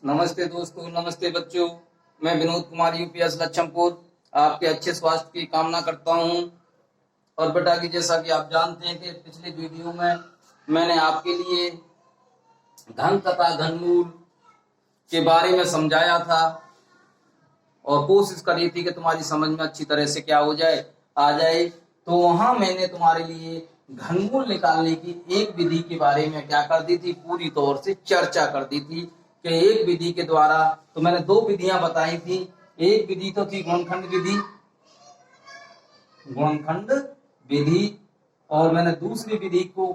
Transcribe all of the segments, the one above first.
नमस्ते दोस्तों, नमस्ते बच्चों। मैं विनोद कुमार यूपीएस लच्छमपुर आपके अच्छे स्वास्थ्य की कामना करता हूं। और बेटा की जैसा कि आप जानते हैं कि पिछले वीडियो में मैंने आपके लिए घन तथा घनमूल के बारे में समझाया था और कोशिश करी थी कि तुम्हारी समझ में अच्छी तरह से क्या हो जाए, आ जाए। तो वहां मैंने तुम्हारे लिए घनमूल निकालने की एक विधि के बारे में क्या कर दी थी, पूरी तौर से चर्चा कर दी थी कि एक विधि के द्वारा, तो मैंने दो विधियां बताई थी। एक विधि तो थी गुणनखंड विधि, गुणनखंड विधि, और मैंने दूसरी विधि को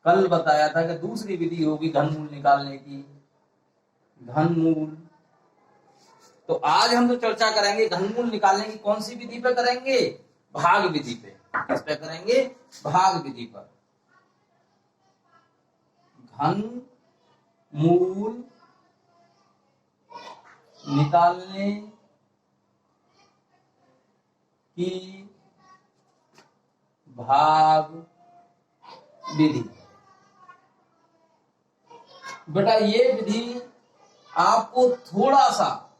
कल बताया था कि दूसरी विधि होगी घनमूल निकालने की, घनमूल। तो आज हम जो चर्चा करेंगे घनमूल निकालने की कौन सी विधि पे करेंगे, भाग विधि पे। किस पे करेंगे, भाग विधि पर। घनमूल निकालने की भाग विधि। बेटा ये विधि आपको थोड़ा सा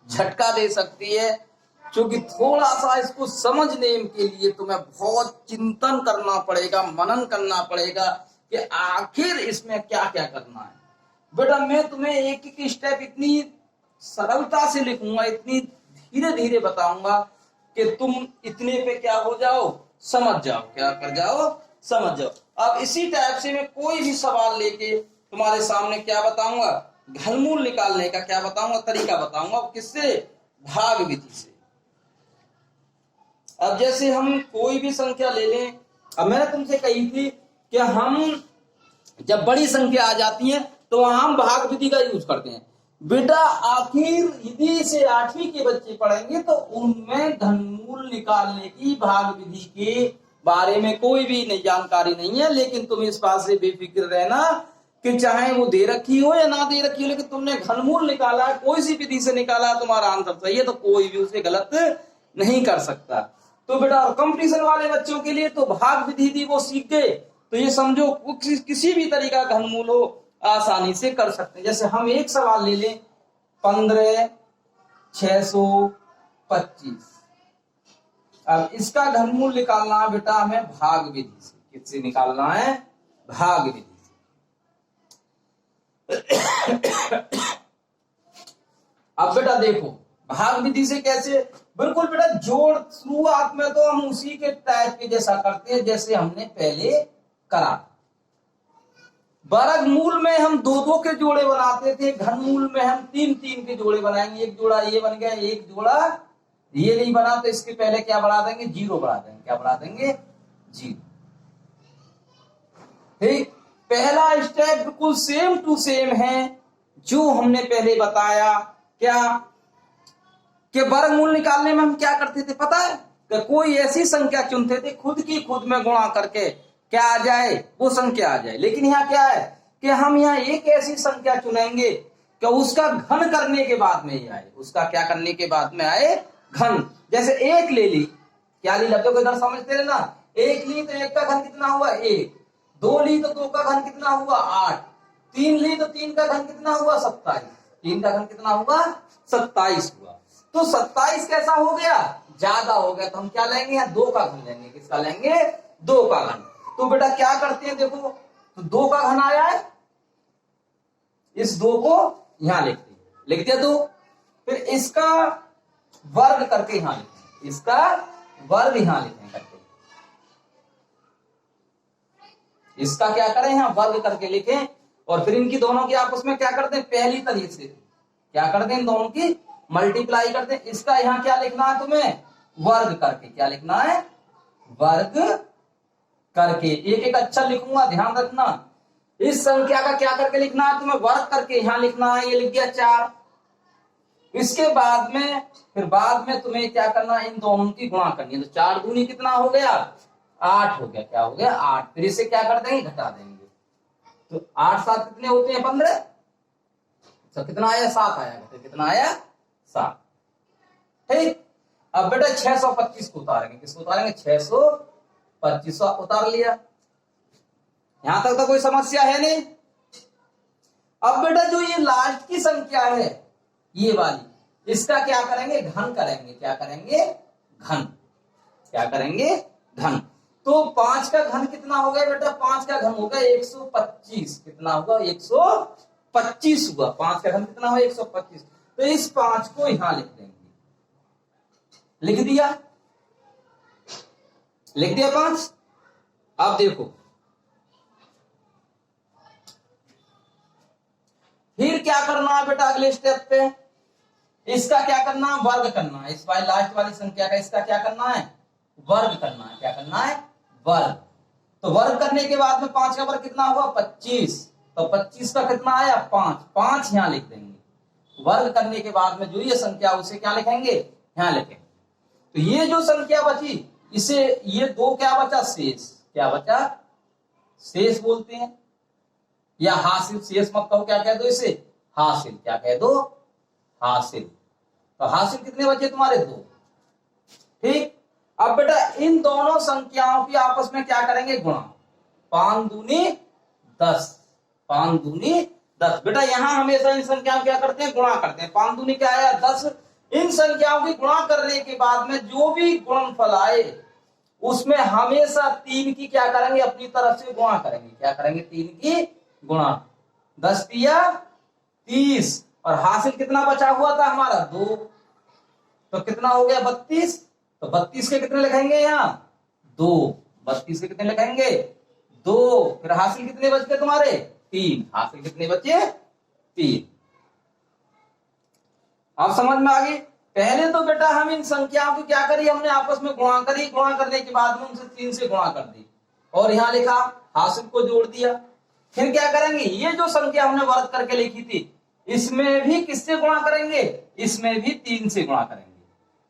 झटका दे सकती है, क्योंकि थोड़ा सा इसको समझने के लिए तुम्हें बहुत चिंतन करना पड़ेगा, मनन करना पड़ेगा कि आखिर इसमें क्या क्या करना है। बेटा मैं तुम्हें एक एक स्टेप इतनी सरलता से लिखूंगा, इतनी धीरे धीरे बताऊंगा कि तुम इतने पे क्या हो जाओ, समझ जाओ, क्या कर जाओ, समझ जाओ। अब इसी टाइप से मैं कोई भी सवाल लेके तुम्हारे सामने क्या बताऊंगा, घनमूल निकालने का क्या बताऊंगा, तरीका बताऊंगा। किससे, भाग विधि से। अब जैसे हम कोई भी संख्या ले लें, अब मैंने तुमसे कही थी कि हम जब बड़ी संख्या आ जाती है तो हम भाग विधि का यूज करते हैं। बेटा आखिर यदि से 8वीं के बच्चे पढ़ेंगे तो उनमें घनमूल निकालने की भाग विधि के बारे में कोई भी नहीं जानकारी नहीं है, लेकिन तुम इस बात से बेफिक्र रहना कि चाहे वो दे रखी हो या ना दे रखी हो, लेकिन तुमने घनमूल निकाला, कोई सी विधि से निकाला, तुम्हारा आंसर सही है, तो कोई भी उसे गलत नहीं कर सकता। तो बेटा कंपटीशन वाले बच्चों के लिए तो भाग विधि थी, वो सीख गए, तो ये समझो किसी भी तरीका घनमूल हो आसानी से कर सकते हैं। जैसे हम एक सवाल ले लें, 15,625। अब इसका घनमूल निकालना है बेटा हमें भाग विधि से। किससे निकालना है, भाग विधि से। अब बेटा देखो भाग विधि से कैसे, बिल्कुल बेटा जोड़, शुरुआत में तो हम उसी के टाइप के जैसा करते हैं जैसे हमने पहले करा। वर्गमूल में हम दो दो के जोड़े बनाते थे, घनमूल में हम तीन तीन के जोड़े बनाएंगे। एक जोड़ा ये बन गया, एक जोड़ा ये नहीं बना, तो इसके पहले क्या बढ़ा देंगे, 0 बढ़ा देंगे। क्या बढ़ा देंगे, 0। ठीक, पहला स्टेप बिल्कुल सेम टू सेम है जो हमने पहले बताया। क्या कि वर्गमूल निकालने में हम क्या करते थे पता है, कि कोई ऐसी संख्या चुनते थे खुद की खुद में गुणा करके क्या आ जाए, वो संख्या आ जाए। लेकिन यहाँ क्या है कि हम यहाँ एक ऐसी संख्या चुनेंगे कि उसका घन करने के बाद में ही आए, उसका क्या करने के बाद में आए, घन। जैसे एक ले ली, क्या ली, लफ्जों को इधर समझते रहना। एक ली तो एक का घन कितना हुआ, 1। 2 ली तो 2 का घन कितना हुआ, 8। 3 ली तो 3 का घन कितना हुआ, 27। 3 का घन कितना हुआ, 27 हुआ। तो 27 कैसा हो गया, ज्यादा हो गया, तो हम क्या लेंगे, यहाँ 2 का घन लेंगे। किसका लेंगे, 2 का घन। तो बेटा क्या करते हैं, देखो तो 2 का घन आया है, इस 2 को यहां लिखते हैं, लिख दिया 2। फिर इसका वर्ग करके यहां लिखें, इसका वर्ग यहां लिखें करके, इसका क्या करें, यहां वर्ग करके लिखें। और फिर इनकी दोनों की आपस में क्या करते हैं, पहली तरीके से क्या करते हैं, इन दोनों की मल्टीप्लाई करते हैं। इसका यहां क्या लिखना है तुम्हें, वर्ग करके। क्या लिखना है, वर्ग करके। एक एक अक्षर लिखूंगा, ध्यान रखना। इस संख्या का क्या करके लिखना है तुम्हें, वर्ग करके यहां लिखना है। ये लिख गया 4। इसके बाद में फिर बाद में तुम्हें क्या करना है, इन दोनों की गुणा करनी है। तो 4 दूनी कितना हो गया, 8 हो गया। क्या हो गया, 8। फिर इसे क्या कर देंगे, घटा देंगे। तो 8 7 कितने होते हैं, 15। तो कितना आया, 7 आया। तो कितना आया, 7। ठीक, अब बेटा 625 को उतारेंगे। किसको उतारेंगे, 625 उतार लिया। यहां तक तो कोई समस्या है नहीं। अब बेटा जो ये लास्ट की संख्या है ये वाली, इसका क्या करेंगे, घन करेंगे। क्या करेंगे, घन। क्या करेंगे, घन। तो 5 का घन कितना हो गया बेटा, 5 का घन होगा 125। कितना होगा, 125 हुआ। 5 का घन कितना हुआ, 125। तो इस 5 को यहां लिख देंगे। लिख दिया, लिख दिया 5। अब देखो, फिर क्या करना है बेटा अगले स्टेप पे, इसका क्या करना है, वर्ग करना है। इस वाली लास्ट वाली संख्या का इसका क्या करना है, वर्ग करना है। क्या करना है, वर्ग। तो वर्ग करने के बाद में 5 का वर्ग कितना हुआ, 25। तो 25 का कितना आया, 5। 5 यहां लिख देंगे। वर्ग करने के बाद में जो ये संख्या उसे क्या लिखेंगे, यहां लिखेंगे। तो ये जो संख्या बची, इसे ये 2 क्या बचा, शेष। क्या बचा, शेष बोलते हैं, या हासिल। शेष मत कहो, क्या कह दो इसे, हासिल। क्या कह दो, हासिल। तो हासिल कितने बचे तुम्हारे, 2। ठीक। अब बेटा इन दोनों संख्याओं की आपस में क्या करेंगे, गुणा। 5 दूनी 10। 5 दूनी 10। बेटा यहां हमेशा इन संख्याओं क्या करते हैं, गुणा करते हैं। 5 दूनी क्या आया, 10। इन संख्याओं की गुणा करने के बाद में जो भी गुणनफल आए उसमें हमेशा 3 की क्या करेंगे, अपनी तरफ से गुणा करेंगे। क्या करेंगे, 3 की गुणा। 10 तिया 30, और हासिल कितना बचा हुआ था हमारा, 2। तो कितना हो गया, 32। तो 32 के कितने लिखेंगे यहां, 2। 32 के कितने लिखेंगे, 2। फिर हासिल कितने बच गए तुम्हारे, 3। हासिल कितने बचे, 3। आप समझ में आ गई। पहले तो बेटा हम इन संख्याओं को क्या करी, हमने आपस में गुणा करी। गुणा करने के बाद में उनसे 3 से गुणा कर दी, और यहां लिखा, हासिल को जोड़ दिया। फिर क्या करेंगे, ये जो संख्या हमने वर्ग करके लिखी थी, इसमें भी किससे गुणा करेंगे, इसमें भी 3 से गुणा करेंगे।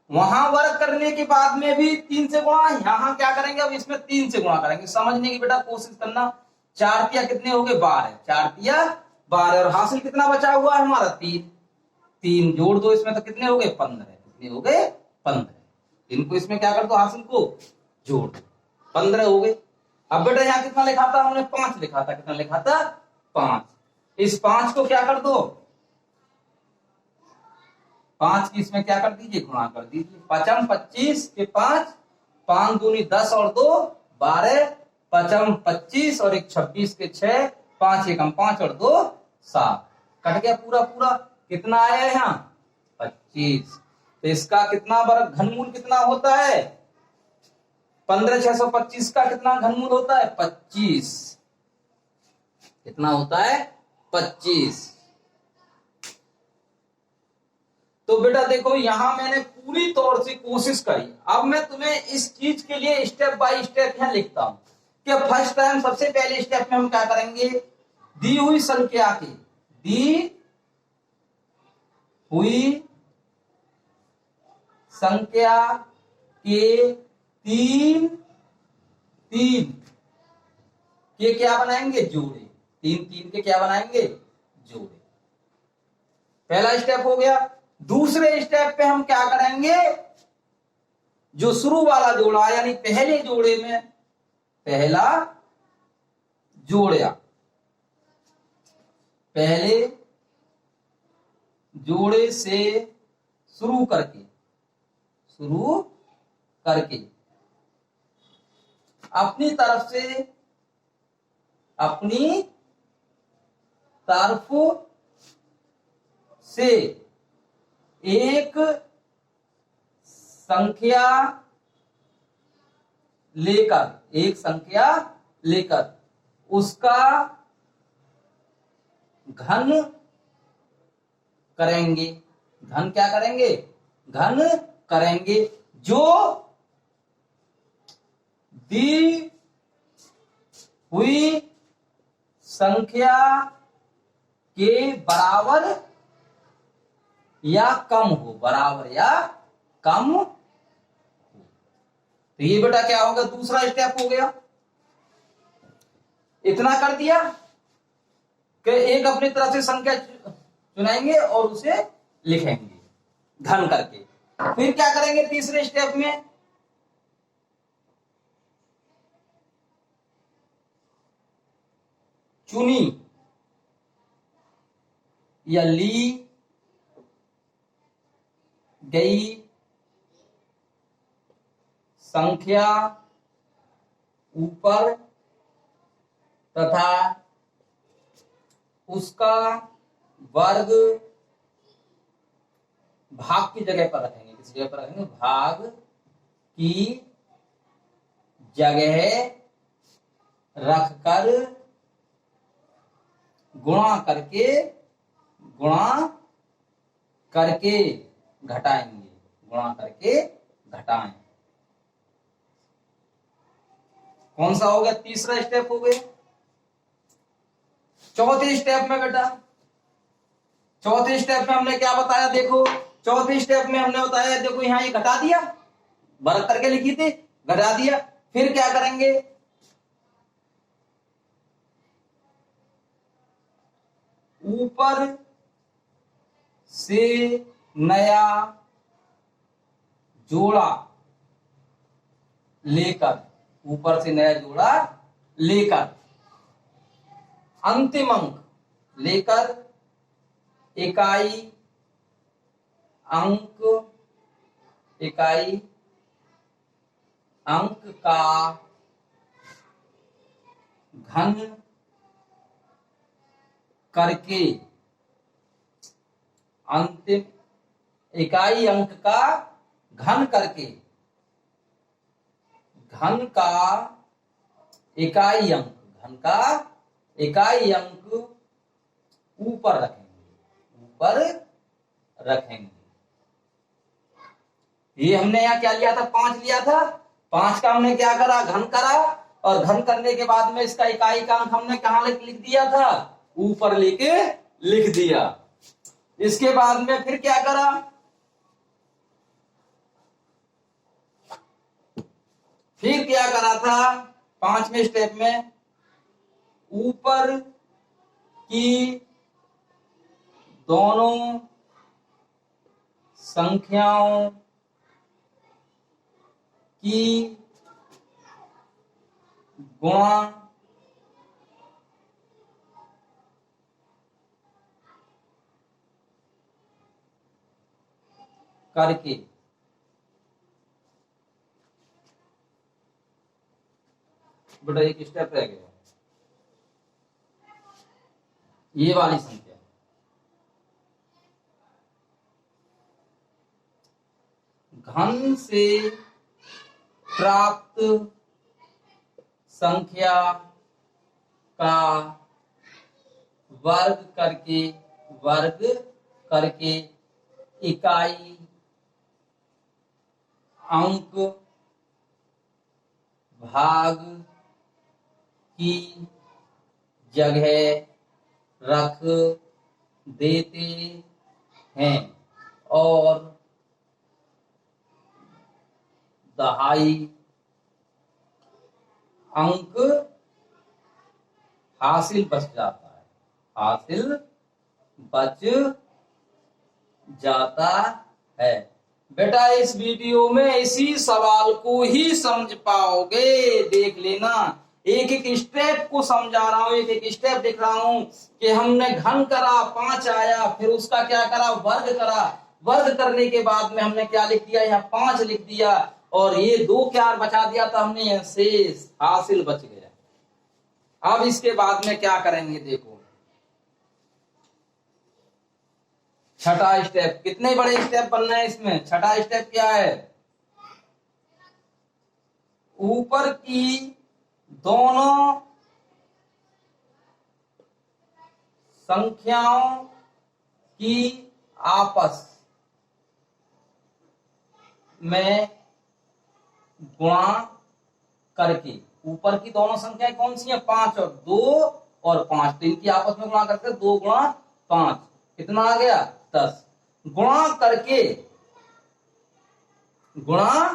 वहां वर्ग करने के बाद में भी 3 से गुणा, यहां क्या करेंगे, अब इसमें 3 से गुणा करेंगे। समझने की बेटा कोशिश करना। 4 तिया कितने हो गए, 12। 4 तिया 12, और हासिल कितना बचा हुआ है हमारा, 3। 3 जोड़ दो इसमें, तो कितने हो गए, 15। कितने हो गए, 15। इनको इसमें क्या कर दो, हासिल को जोड़ दो, 15 हो गए। अब बेटा यहाँ कितना लिखा था हमने, 5 लिखा था। कितना लिखा था, 5। इस 5 को क्या कर दो, 5 की इसमें क्या कर दीजिए, गुणा कर दीजिए। 5 25 के 5, 5 दूनी 10 और 2 12, 5 25 और 1 26 के 6, 5 एकम 5 और 2 7। कट गया पूरा पूरा। कितना आया यहाँ, 25। तो इसका कितना वर्ग, घनमूल कितना होता है, 15 625 का कितना घनमूल होता है, 25। कितना होता है, 25। तो बेटा देखो यहां मैंने पूरी तौर से कोशिश करी। अब मैं तुम्हें इस चीज के लिए स्टेप बाय स्टेप यहां लिखता हूं कि फर्स्ट टाइम सबसे पहले स्टेप में हम क्या करेंगे, दी हुई संख्या की, दी हुई संख्या के 3 के क्या बनाएंगे, जोड़े। 3 के क्या बनाएंगे, जोड़े। पहला स्टेप हो गया। दूसरे स्टेप पे हम क्या करेंगे, जो शुरू वाला जोड़ा यानी पहले जोड़े में पहला जोड़या, पहले जोड़े से शुरू करके अपनी तरफ से एक संख्या लेकर उसका घन करेंगे। घन क्या करेंगे, घन करेंगे, जो दी हुई संख्या के बराबर या कम हो, बराबर या कम हो। तो ये बेटा क्या होगा, दूसरा स्टेप हो गया। इतना कर दिया कि एक अपनी तरफ से संख्या चुनाएंगे और उसे लिखेंगे घन करके। फिर क्या करेंगे तीसरे स्टेप में, चुनी या ली गई संख्या ऊपर तथा उसका वर्ग भाग की जगह पर रखेंगे। किस जगह पर रखेंगे? भाग की जगह रखकर गुणा करके घटाएंगे। गुणा करके घटाएं। कौन सा हो गया? तीसरा स्टेप हो गया। चौथे स्टेप में बेटा, चौथे स्टेप में हमने क्या बताया? देखो, चौथे स्टेप में हमने बताया, देखो यहां ये घटा दिया, वर्ग करके लिखी थी, घटा दिया। फिर क्या करेंगे? ऊपर से नया जोड़ा लेकर, ऊपर से नया जोड़ा लेकर अंतिम अंक लेकर इकाई अंक का घन करके, अंतिम इकाई अंक का घन करके, घन का इकाई अंक ऊपर रखेंगे। ये हमने यहाँ क्या लिया था? 5 लिया था। 5 का हमने क्या करा? घन करा, और घन करने के बाद में इसका इकाई का अंक हमने कहां लिख दिया था? ऊपर लेके लिख दिया। इसके बाद में फिर क्या करा? फिर क्या करा था? 5वें स्टेप में ऊपर की दोनों संख्याओं की गुणा करके बेटा एक स्टेप रह गया, ये वाली संख्या घन से प्राप्त संख्या का वर्ग करके इकाई अंक भाग की जगह रख देते हैं और दहाई अंक हासिल बच जाता है। बेटा इस वीडियो में इसी सवाल को ही समझ पाओगे, देख लेना। एक एक स्टेप को समझा रहा हूं, एक एक स्टेप दिख रहा हूं कि हमने घन करा, 5 आया, फिर उसका क्या करा? वर्ग करा। वर्ग करने के बाद में हमने क्या लिख दिया? यहाँ 5 लिख दिया, और ये 2 क्या बचा दिया था हमने? शेष हासिल बच गया। अब इसके बाद में क्या करेंगे? देखो छठा स्टेप। कितने बड़े स्टेप बनना है इसमें? छठा स्टेप क्या है? ऊपर की दोनों संख्याओं की आपस में गुणा करके, ऊपर की दोनों संख्याएं कौन सी हैं? 5 और 2 और 5, तो इनकी आपस में गुणा करके 2 गुणा 5 कितना आ गया? 10। गुणा करके, गुणा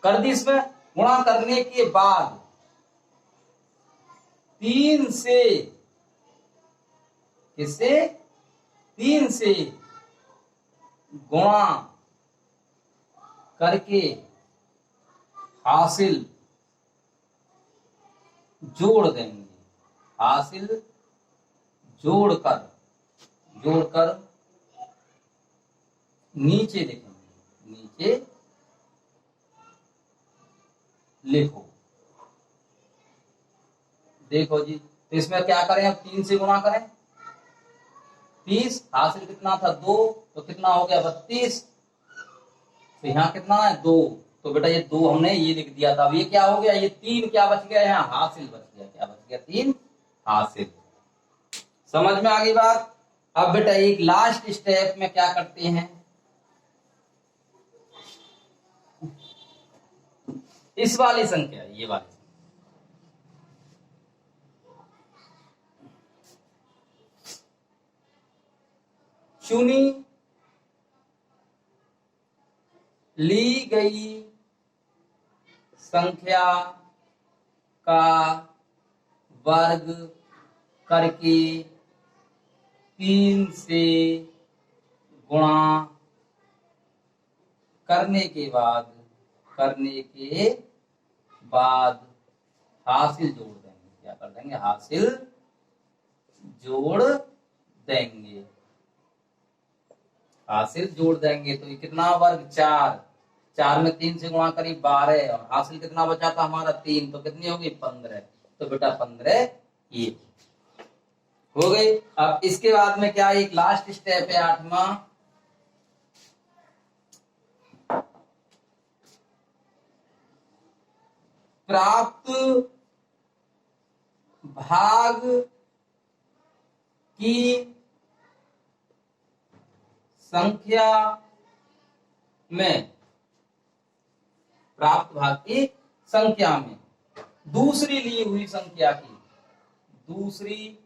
कर दी इसमें। गुणा करने के बाद 3 से, किससे? 3 से गुणा करके हासिल जोड़ देंगे। हासिल जोड़कर जोड़कर नीचे लिखेंगे, नीचे लिखो। देखो जी, तो इसमें क्या करें, अब 3 से गुणा करें। 30 हासिल कितना था 2, तो कितना हो गया 32। तो यहाँ कितना है 2, तो बेटा ये 2 हमने ये लिख दिया था। अब ये क्या हो गया, ये 3 क्या बच गया, यहाँ हासिल बच गया। क्या बच गया, 3 हासिल। समझ में आ गई बात। अब बेटा एक लास्ट स्टेप में क्या करते हैं, इस वाली संख्या, ये वाली चुनी ली गई संख्या का वर्ग करके 3 से गुणा करने के बाद हासिल जोड़ देंगे। क्या कर देंगे, हासिल जोड़ देंगे। हासिल जोड़ देंगे तो ये कितना वर्ग 4, 4 में 3 से गुणा करी 12, और हासिल कितना बचा था हमारा 3, तो कितनी होगी 15। तो बेटा 15 ये हो गई। अब इसके बाद में क्या, एक लास्ट स्टेप है 8वां, प्राप्त भाग की संख्या में, प्राप्त भाग की संख्या में दूसरी ली हुई संख्या की, दूसरी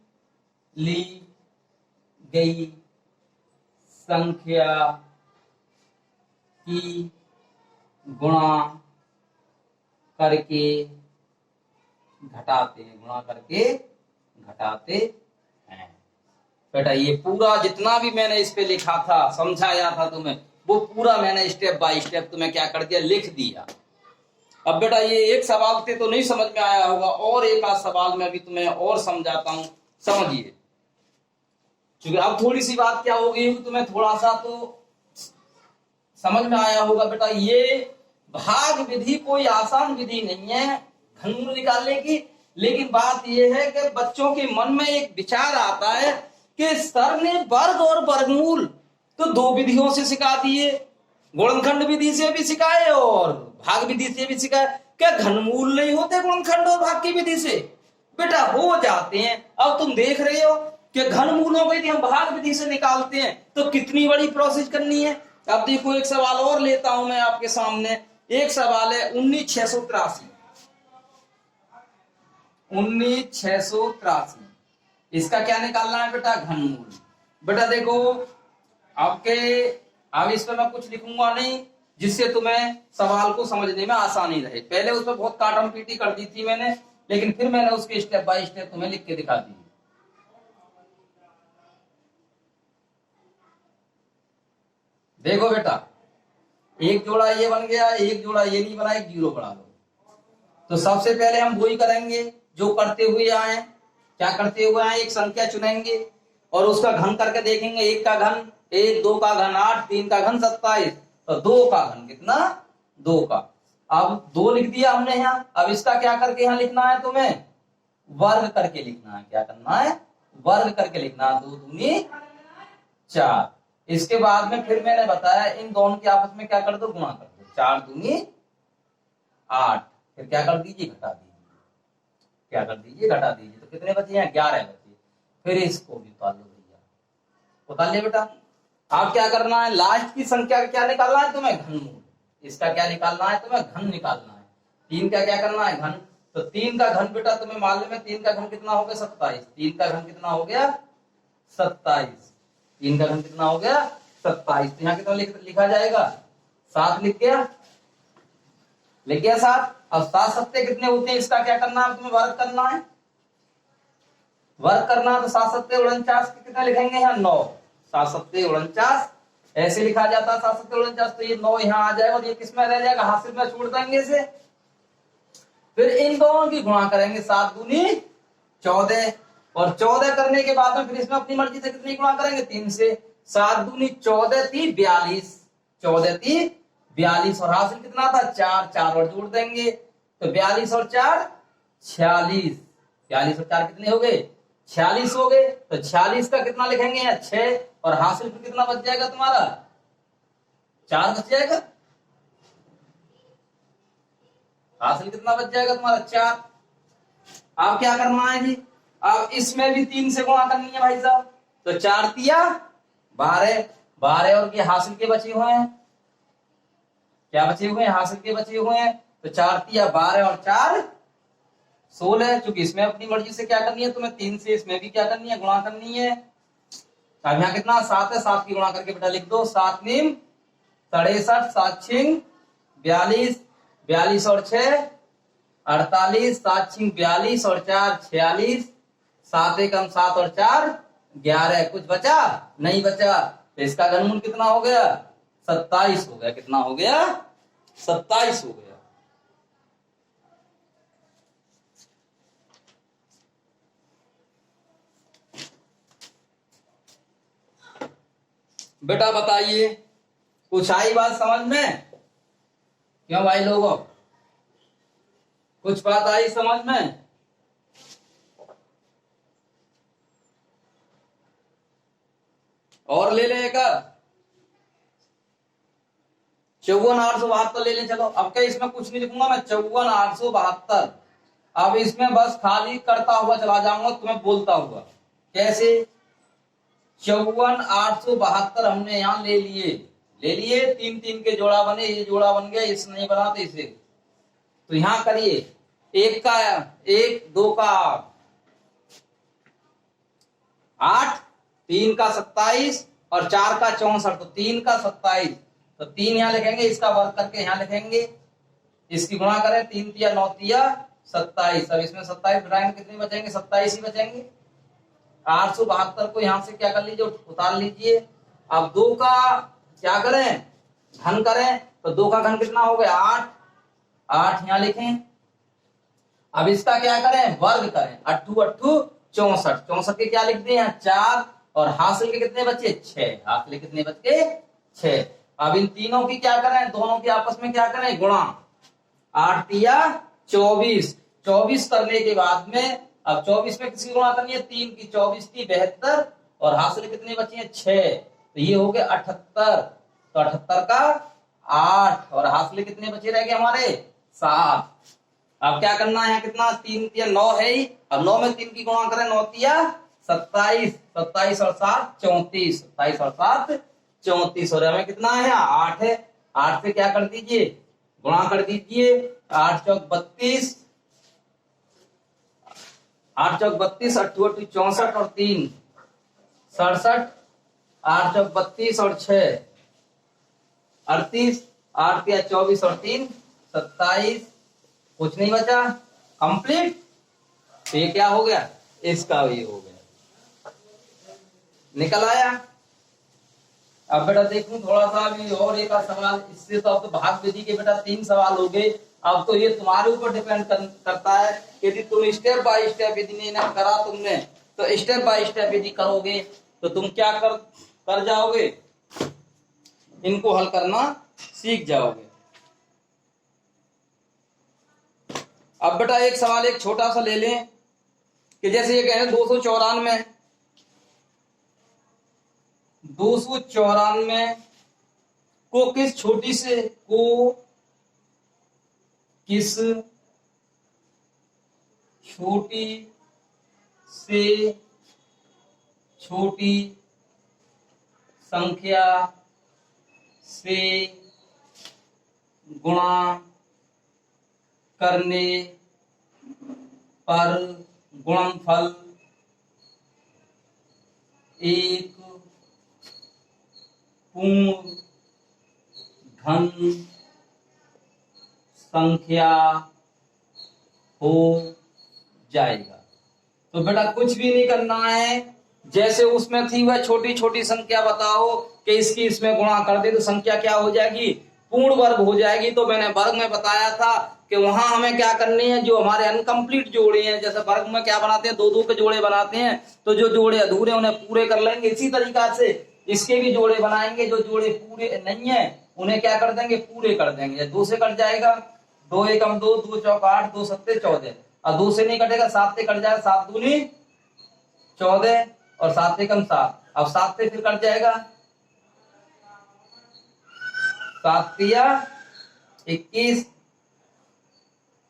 ली गई संख्या की गुणा करके घटाते हैं, गुणा करके घटाते हैं। बेटा ये पूरा जितना भी मैंने इस पे लिखा था, समझाया था तुम्हें, वो पूरा मैंने स्टेप बाय स्टेप तुम्हें क्या कर दिया, लिख दिया। अब बेटा ये एक सवाल से तो नहीं समझ में आया होगा, और एक आध सवाल में अभी तुम्हें और समझाता हूं, समझिए। क्योंकि अब थोड़ी सी बात क्या होगी, तुम्हें थोड़ा सा तो समझ में आया होगा। बेटा ये भाग विधि कोई आसान विधि नहीं है घनमूल निकालने की, लेकिन बात यह है कि बच्चों के मन में एक विचार आता है कि सर ने वर्ग और वर्गमूल तो 2 विधियों से सिखा दिए, गुणनखंड विधि से भी सिखाए और भाग विधि से भी सिखाए, क्या घनमूल नहीं होते गुणनखंड और भाग की विधि से? बेटा हो जाते हैं। अब तुम देख रहे हो कि घनमूलों को यदि हम भाग विधि से निकालते हैं तो कितनी बड़ी प्रोसेस करनी है। अब देखो एक सवाल और लेता हूं मैं आपके सामने। एक सवाल है 19,683, 19,683, इसका क्या निकालना है बेटा, घनमूल। बेटा देखो आपके, अब इस पर मैं कुछ लिखूंगा नहीं जिससे तुम्हें सवाल को समझने में आसानी रहे। पहले उस पर बहुत काटम पीटी कर दी थी मैंने, लेकिन फिर मैंने उसके स्टेप बाय स्टेप तुम्हें लिख के दिखा दी। देखो बेटा एक जोड़ा ये बन गया, एक जोड़ा ये नहीं बना, एक 0 बढ़ा लो। तो सबसे पहले हम वही करेंगे जो करते हुए आए। क्या करते हुए आए, एक संख्या चुनेंगे और उसका घन करके देखेंगे। 1 का घन 1, 2 का घन 8, 3 का घन 27, तो 2 का घन कितना, 2 का। अब 2 लिख दिया हमने यहाँ। अब इसका क्या करके यहाँ लिखना है तुम्हें, वर्ग करके लिखना है। क्या करना है, वर्ग करके लिखना है। 2 दूनी 4। इसके बाद में फिर मैंने बताया इन दोनों के आपस में क्या कर दो, गुणा कर दो। 4 दूनी 8, फिर क्या कर दीजिए, घटा दीजिए। क्या कर दीजिए, घटा दीजिए। तो कितने बचे हैं, 11 बचे। फिर इसको भी उतार लो भैया, उतार लिया बेटा। आप क्या करना है, लास्ट की संख्या का क्या निकालना है तुम्हें, घनमूल। इसका क्या निकालना है तुम्हें, घन निकालना है। 3 का क्या करना है, घन। तो 3 का घन बेटा तुम्हें मालूम है, 3 का घन कितना हो गया, 27। 3 का घन कितना हो गया, 27। 3 का घन कितना हो गया, 27। तो यहाँ कितना लिखा जाएगा, 7 लिख गया, 7। अब 7 सत्ते कितने होते हैं, इसका क्या करना है तुम्हें, वर्ग करना है। वर्ग करना है तो 7 सत्ते 49, कितना लिखेंगे यहाँ, 9। 7 सत्ते 49 ऐसे लिखा जाता है, 7 सत्ते 49। तो ये 9 यहाँ आ जाएगा और ये किसमें रह जाएगा, हासिल में छोड़ देंगे इसे। फिर इन दोनों की गुणा करेंगे, 7 दूनी 14। और 14 करने के बाद में फिर इसमें अपनी मर्जी से कितनी गुणा करेंगे, 3 से। 7 दूनी 14 थी 42, 14 थी 42 और हासिल कितना था 4, 4 और जोड़ देंगे तो 42 और 4 46, 42 और 4 कितने हो गए 46 हो गए। तो 46 का कितना लिखेंगे यहाँ 6 और हासिल फिर कितना बच जाएगा तुम्हारा 4 बच जाएगा, हासिल कितना बच जाएगा तुम्हारा 4। अब क्या करना है जी, अब इसमें भी 3 से गुणा करनी है भाई साहब, तो 4 तिया 12, 12 और ये हासिल के बचे हुए हैं, क्या बचे हुए हैं हासिल के बचे हुए हैं, तो 4 तिया 12 और 4 16, क्योंकि इसमें अपनी मर्जी से क्या करनी है तुम्हें 3 से, इसमें भी क्या करनी है गुणा करनी है। अब यहाँ कितना 7 है, 7 की गुणा करके बेटा लिख दो, 7 नीम 63, 7 छिंग 42, 42 और 6 48, 7 छिंग 42 और 4 46, 7 एकम 7 और 4 11, कुछ बचा नहीं बचा, तो इसका घनमूल कितना हो गया 27 हो गया, कितना हो गया 27 हो गया। बेटा बताइए कुछ आई बात समझ में, क्यों भाई लोगों कुछ बात आई समझ में? और ले लेगा 54,872 ले लें, चलो अब क्या इसमें कुछ नहीं लिखूंगा मैं, 54,872। अब इसमें बस खाली करता हुआ चला जाऊंगा तुम्हें बोलता हुआ, कैसे 54,872 हमने यहां ले लिए 3 3 के जोड़ा बने, ये जोड़ा बन गया, इस नहीं बना तो इसे, तो यहां करिए 1 का 1 2 का 8 3 का 27 और 4 का 64, तो 3 का 27, तो 3 यहां लिखेंगे, इसका वर्ग करके यहां लिखेंगे, इसकी गुणा करें 3 तिया 9 तिया 27, अब इसमें 27 घटाएंगे कितने बचेंगे 27 ही बचेंगे। 872 को यहां से क्या कर लीजिए उतार लीजिए। अब 2 का क्या करें घन करें, तो 2 का घन कितना हो गया 8, 8 यहां लिखें। अब इसका क्या करें वर्ग करें, 8 8 64, 64 के क्या लिख दें यहाँ 4 और हासिल के कितने बचे 6, हासिल कितने बचे 6। अब इन तीनों की क्या करें, दोनों की आपस में क्या करें गुणा, 8 तिया 24, 24 करने के बाद में अब 24 में किसकी गुणा करनी है 3 की, 24 की 72 और हासिल कितने बचे हैं 6, तो ये हो गए 78, तो 78 का 8 और हासिल कितने बचे रह गए हमारे 7। अब क्या करना है कितना 3 तिया 9 है ही, अब 9 में 3 की गुणा करें 9 तिया 27, 27 और 7 34, 27 और 7 34 और हमें कितना है 8 है, 8 से क्या कर दीजिए गुणा कर दीजिए, 8 चौक 32, 8 चौक 32, 8 64 और 3 67, 8 चौक 32 और 6 38, 8 तिया 24 और 3 27, कुछ नहीं बचा कंप्लीट, तो ये क्या हो गया इसका ये हो गया निकल आया। अब बेटा देखूं थोड़ा सा अभी और एक सवाल, इससे तो अब तो भाग विधि के बेटा 3 सवाल हो गए, अब तो ये तुम्हारे ऊपर डिपेंड करता है, यदि तुम स्टेप बाय स्टेप यदि नहीं ना करा तुमने, तो स्टेप बाय स्टेप यदि करोगे तो तुम क्या कर जाओगे, इनको हल करना सीख जाओगे। अब बेटा एक सवाल एक छोटा सा ले लें कि जैसे ये कहें 294 को किस छोटी से छोटी संख्या से गुणा करने पर गुणनफल एक पूर्ण धन संख्या हो जाएगा। तो बेटा कुछ भी नहीं करना है, जैसे उसमें थी वह छोटी छोटी संख्या बताओ कि इसकी इसमें गुणा कर दे तो संख्या क्या हो जाएगी पूर्ण वर्ग हो जाएगी। तो मैंने वर्ग में बताया था कि वहां हमें क्या करनी है, जो हमारे अनकंप्लीट जोड़े हैं, जैसे वर्ग में क्या बनाते हैं, दो दो के जोड़े बनाते हैं, तो जो जोड़े अधूरे उन्हें पूरे कर लेंगे। इसी तरीका से इसके भी जोड़े बनाएंगे, जो जोड़े पूरे नहीं है उन्हें क्या कर देंगे, पूरे कर देंगे। दो से कट जाएगा, 2 एकम 2, 2 चौक 8, 2 सत्ते 14, और 2 से नहीं कटेगा, 7 से कट जाएगा, 7 दूनी 14 और 7 एकम 7। अब 7 से फिर कट जाएगा, 7 तिया 21,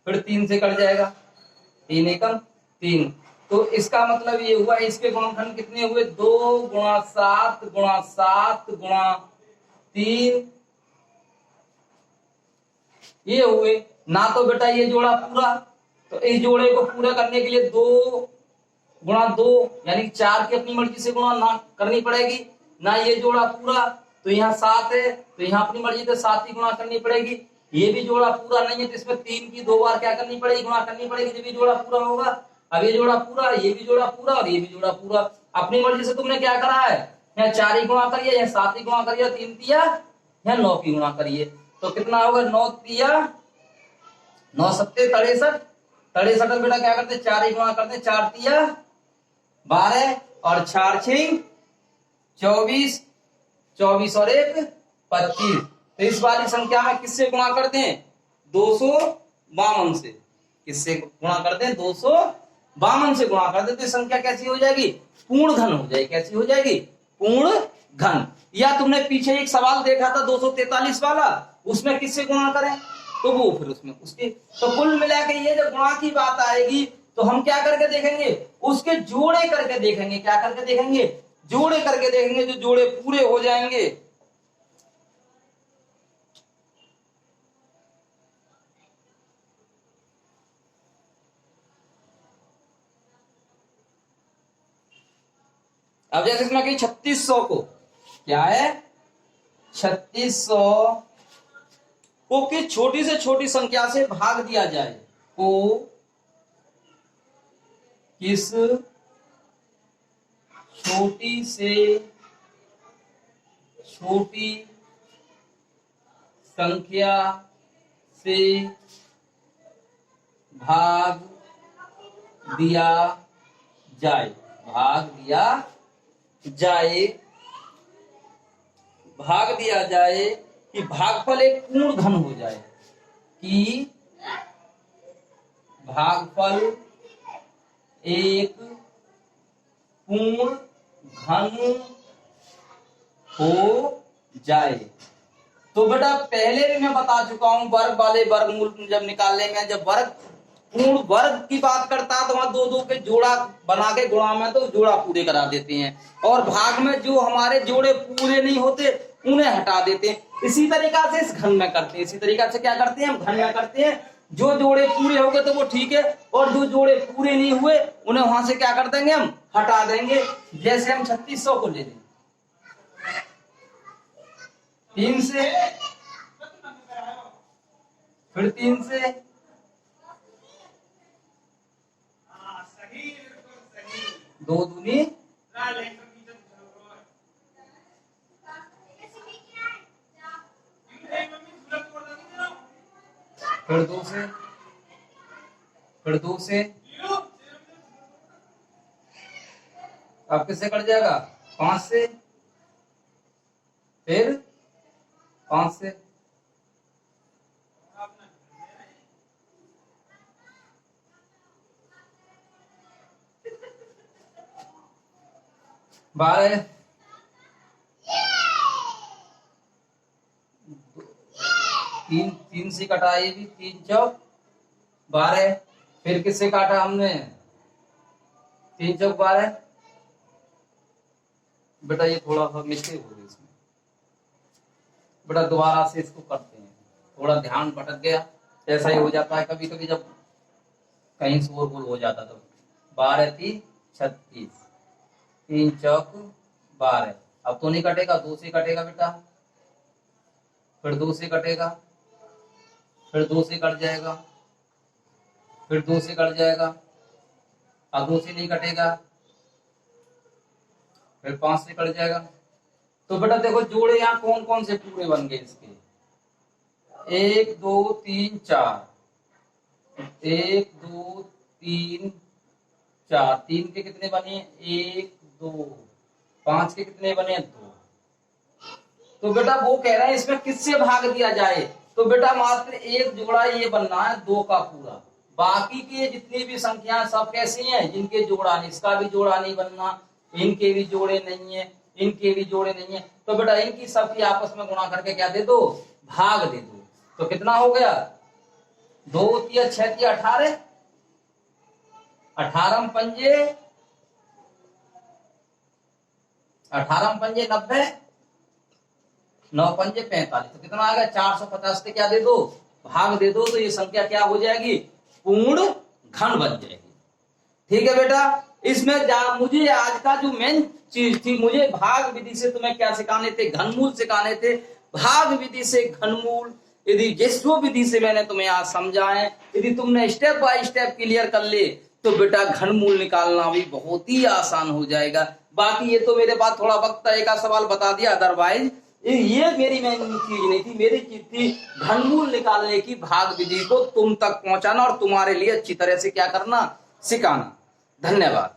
फिर 3 से कट जाएगा, 3 एकम 3। तो इसका मतलब ये हुआ, इसके गुणनखंड कितने हुए, 2 गुणा 7 गुणा 7 गुणा 3, ये हुए ना। तो बेटा ये जोड़ा पूरा, तो इस जोड़े को पूरा करने के लिए 2 गुणा 2 यानी 4 की अपनी मर्जी से गुणा ना करनी पड़ेगी ना। ये जोड़ा पूरा, तो यहाँ 7 है, तो यहाँ अपनी मर्जी से 7 ही गुणा करनी पड़ेगी। ये भी जोड़ा पूरा नहीं है, तो इसमें 3 की 2 बार क्या करनी पड़ेगी, गुणा करनी पड़ेगी, जब भी जोड़ा पूरा होगा। अब ये जोड़ा पूरा, ये भी जोड़ा पूरा और ये भी जोड़ा पूरा। अपनी मर्जी से तुमने क्या करा है, यहाँ 4 ही गुणा करिए, यहाँ 7 ही गुणा करिए, 3 तिया यहाँ 9 की गुणा करिए। तो कितना होगा, 9 तिया 9 सत्ते 63, 63 बेटा क्या करते, 4 ही गुणा करते, 4 तिया 12 और 4 छिंग 24, 24 और 1 25। तो इस वाली संख्या में किससे गुणा करते हैं, 252 से। किससे गुणा करते हैं, 252 से गुणा करते हैं। तो संख्या कैसी हो जाएगी, पूर्ण घन हो जाएगी। कैसी हो जाएगी, पूर्ण घन। या तुमने पीछे एक सवाल देखा था 243 वाला, उसमें किससे गुणा करें, तो वो फिर उसमें उसके। तो कुल मिला के ये जब गुणा की बात आएगी तो हम क्या करके देखेंगे, उसके जोड़े करके देखेंगे। क्या करके देखेंगे, जोड़े करके देखेंगे। जो जोड़े पूरे हो जाएंगे, अब जैसे इसमें कहीं 3600 को क्या है, 3600 को किस छोटी से छोटी संख्या से भाग दिया जाए, को किस छोटी से छोटी संख्या से भाग दिया जाए, भाग दिया जाए, भाग दिया जाए कि भागफल एक पूर्ण घन हो जाए, कि भागफल एक पूर्ण घन हो जाए। तो बेटा पहले भी मैं बता चुका हूं, वर्ग वाले वर्गमूल जब निकालेंगे, जब वर्ग पूर्ण वर्ग की बात करता है तो वहां दो दो के जोड़ा बना के गुणा में तो जोड़ा पूरे करा देते हैं, और भाग में जो हमारे जोड़े पूरे नहीं होते उन्हें हटा देते हैं। इसी तरीका से इस घन में करते हैं। इसी तरीका से क्या करते हैं, हम घन में करते हैं। जो जोड़े पूरे हो गए तो वो ठीक है, और जो जोड़े पूरे नहीं हुए उन्हें वहां से क्या कर देंगे, हम हटा देंगे। जैसे हम 3600 को ले लें, 3 से, फिर 3 से, दो दूनी, फिर 2 से, फिर 2 से, अब किससे कट जाएगा, 5 से, फिर 5 से, बारह, 3 से कटा, ये भी 3 चौक 12, फिर किससे काटा हमने, 3 चौक 12। बेटा ये थोड़ा सा मिस्टेक हो गई इसमें, बेटा दोबारा से इसको करते हैं, थोड़ा ध्यान भटक गया। ऐसा ही हो जाता है कभी कभी जब कहीं शोरगुल हो जाता। तो 12 3 36, 3 चौक 12। अब तो नहीं कटेगा, 2 से कटेगा बेटा, फिर 2 से कटेगा, फिर 2 से कट जाएगा, फिर 2 से कट जाएगा, अब 2 से नहीं कटेगा, फिर 5 से कट जाएगा। तो बेटा देखो जोड़े यहाँ कौन कौन से पूरे बन गए इसके, 1 2 3 4, 1 2 3 4, 3 के कितने बने? 1 2, 5 के कितने बने? 2। तो बेटा वो कह रहे हैं इसमें किससे भाग दिया जाए? तो बेटा मात्र एक जोड़ा ये बनना है 2 का पूरा, बाकी के जितनी भी संख्याएं सब कैसी हैं? जिनके जोड़ा नहीं, इसका भी जोड़ा नहीं बनना, इनके भी जोड़े नहीं है, इनके भी जोड़े नहीं है। तो बेटा इनकी सबकी आपस में गुणा करके क्या दे दो? भाग दे दो। तो कितना हो गया? 2 तिया 6 तिया 18, 18 पंजे 90, 9 पंजे 45। तो कितना आ गया? 450 से क्या दे दो? भाग दे दो। तो ये संख्या क्या हो जाएगी? पूर्ण घन बन जाएगी। ठीक है बेटा, इसमें मुझे आज का जो मेन चीज थी, मुझे भाग विधि से तुम्हें क्या सिखाने थे? घनमूल सिखाने थे। भाग विधि से घनमूल यदि जिस विधि से मैंने तुम्हें आज समझाए, यदि तुमने स्टेप बाय स्टेप क्लियर कर ले तो बेटा घनमूल निकालना भी बहुत ही आसान हो जाएगा। बाकी ये तो मेरे पास थोड़ा वक्त है, एक सवाल बता दिया, अदरवाइज ये मेरी मेन चीज नहीं थी। मेरी चीज थी घनमूल निकालने की भाग विधि को तुम तक पहुंचाना और तुम्हारे लिए अच्छी तरह से क्या करना? सिखाना। धन्यवाद।